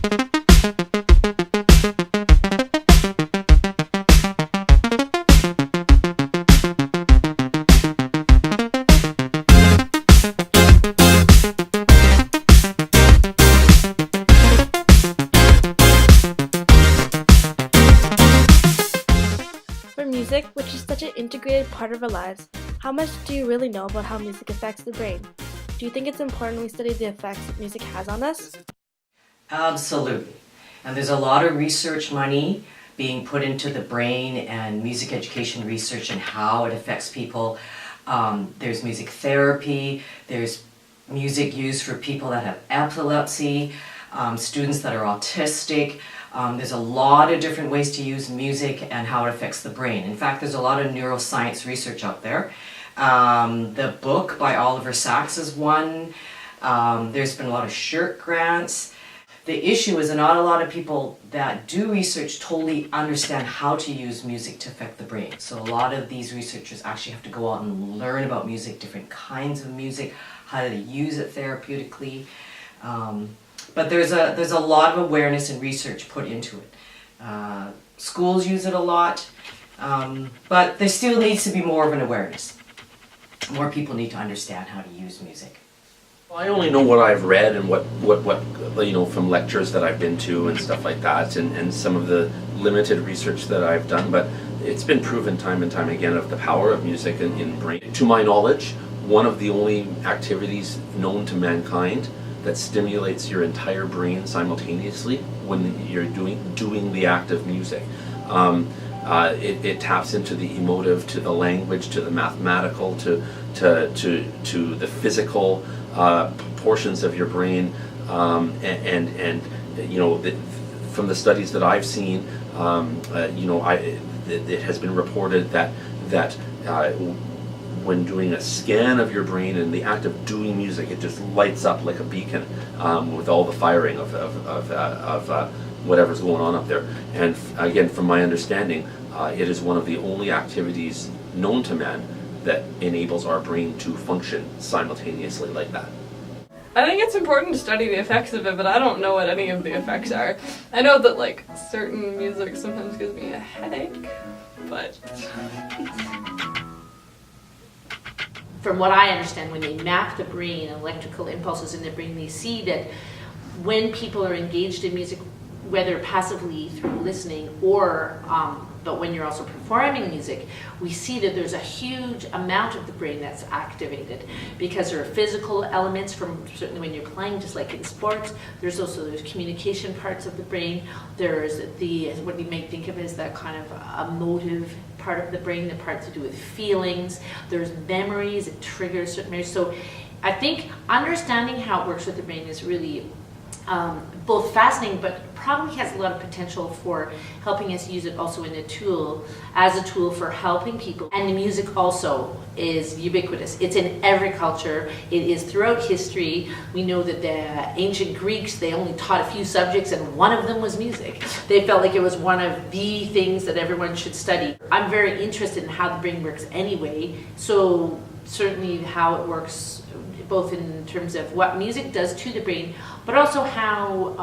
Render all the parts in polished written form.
For music, which is such an integrated part of our lives, how much do you really know about how music affects the brain? Do you think it's important we study the effects that music has on us? Absolutely. And there's a lot of research money being put into the brain and music education research and how it affects people. There's music therapy, there's music used for people that have epilepsy, students that are autistic. There's a lot of different ways to use music and how it affects the brain. In fact, there's a lot of neuroscience research out there. The book by Oliver Sacks is one. There's been a lot of SSHRC grants. The issue is that not a lot of people that do research totally understand how to use music to affect the brain. So a lot of these researchers actually have to go out and learn about music, different kinds of music, how to use it therapeutically. But there's a lot of awareness and research put into it. Schools use it a lot, but there still needs to be more of an awareness. More people need to understand how to use music. I only know what I've read and what you know, from lectures that I've been to and stuff like that, and some of the limited research that I've done, but it's been proven time and time again of the power of music in brain. To my knowledge, one of the only activities known to mankind that stimulates your entire brain simultaneously when you're doing the act of music. It taps into the emotive, to the language, to the mathematical, to the physical portions of your brain, and you know, from the studies that I've seen, you know, it has been reported that when doing a scan of your brain and the act of doing music, it just lights up like a beacon with all the firing of whatever's going on up there. And again, from my understanding, it is one of the only activities known to man that enables our brain to function simultaneously like that. I think it's important to study the effects of it, but I don't know what any of the effects are. I know that like certain music sometimes gives me a headache, but... From what I understand, when they map the brain, electrical impulses in the brain, they see that when people are engaged in music, whether passively through listening or but when you're also performing music, we see that there's a huge amount of the brain that's activated because there are physical elements from certainly when you're playing, just like in sports. There's communication parts of the brain. There's what we may think of as that kind of emotive part of the brain, the part to do with feelings. There's memories, it triggers certain memories. So I think understanding how it works with the brain is really both fascinating, but probably has a lot of potential for helping us use it also as a tool for helping people. And the music also is ubiquitous. It's in every culture. It is throughout history. We know that the ancient Greeks, they only taught a few subjects and one of them was music. They felt like it was one of the things that everyone should study. I'm very interested in how the brain works anyway, so certainly how it works both in terms of what music does to the brain, but also how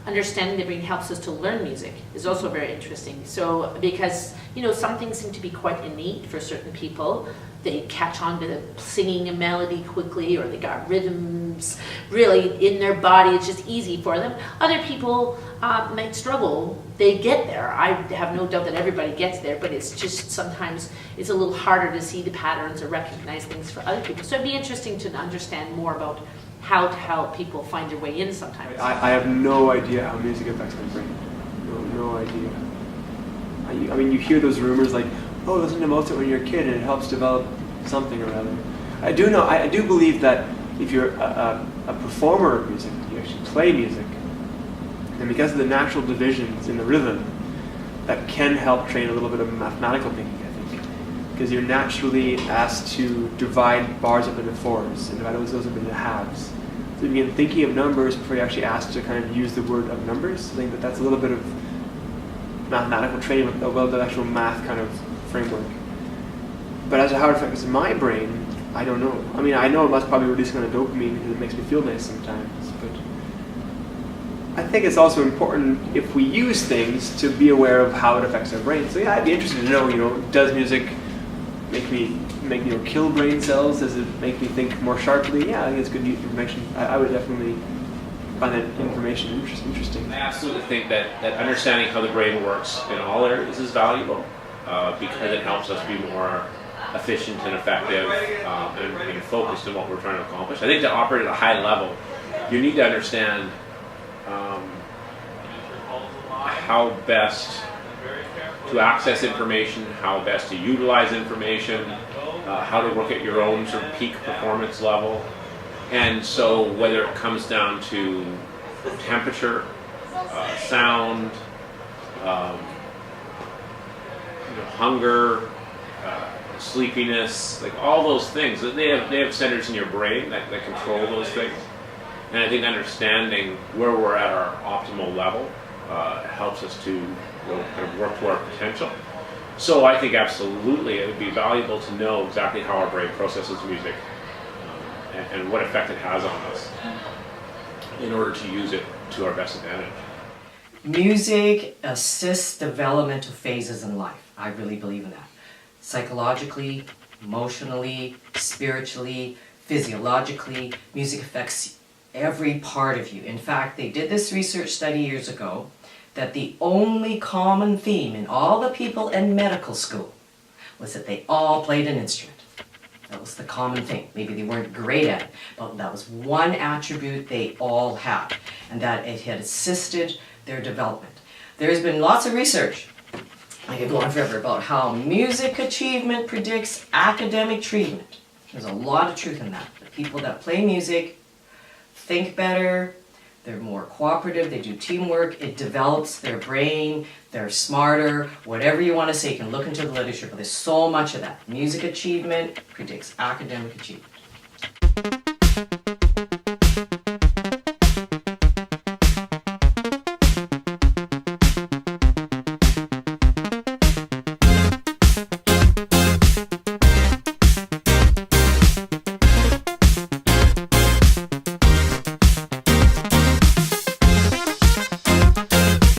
understanding the brain helps us to learn music is also very interesting. So, because, you know, some things seem to be quite innate for certain people. They catch on to singing a melody quickly, or they got rhythms really in their body. It's just easy for them. Other people might struggle. They get there. I have no doubt that everybody gets there, but it's just sometimes it's a little harder to see the patterns or recognize things for other people. So it'd be interesting to understand more about how to help people find their way in sometimes. I have no idea how music affects my brain. No idea. I mean, you hear those rumors like, oh, listen to Mozart when you're a kid and it helps develop something or other. I do believe that if you're a performer of music, you actually play music, and because of the natural divisions in the rhythm, that can help train a little bit of mathematical thinking, I think. Because you're naturally asked to divide bars up into fours and divide those up into halves. So you begin thinking of numbers before you're actually asked to kind of use the word of numbers. I think that that's a little bit of mathematical training with the actual math kind of framework. But as to how it affects my brain, I don't know. I mean, I know it must probably release kind of dopamine because it makes me feel nice sometimes, but I think it's also important if we use things to be aware of how it affects our brain. So yeah, I'd be interested to know, does music make kill brain cells? Does it make me think more sharply? Yeah, I think it's good information. I would definitely find that information interesting. I absolutely think that understanding how the brain works in all areas is valuable because it helps us be more efficient and effective and focused in what we're trying to accomplish. I think to operate at a high level, you need to understand how best to access information, how best to utilize information, how to work at your own sort of peak performance level. And so whether it comes down to temperature, sound, hunger, sleepiness, like all those things, they have centers in your brain that control those things. And I think understanding where we're at our optimal level helps us to kind of work to our potential. So I think absolutely it would be valuable to know exactly how our brain processes music and what effect it has on us in order to use it to our best advantage. Music assists developmental phases in life. I really believe in that. Psychologically, emotionally, spiritually, physiologically, music affects every part of you. In fact, they did this research study years ago that the only common theme in all the people in medical school was that they all played an instrument. That was the common thing. Maybe they weren't great at it, but that was one attribute they all had, and that it had assisted their development. There's been lots of research, I could go on forever, about how music achievement predicts academic treatment. There's a lot of truth in that. The people that play music think better, they're more cooperative, they do teamwork, it develops their brain, they're smarter, whatever you want to say, you can look into the literature, but there's so much of that. Music achievement predicts academic achievement.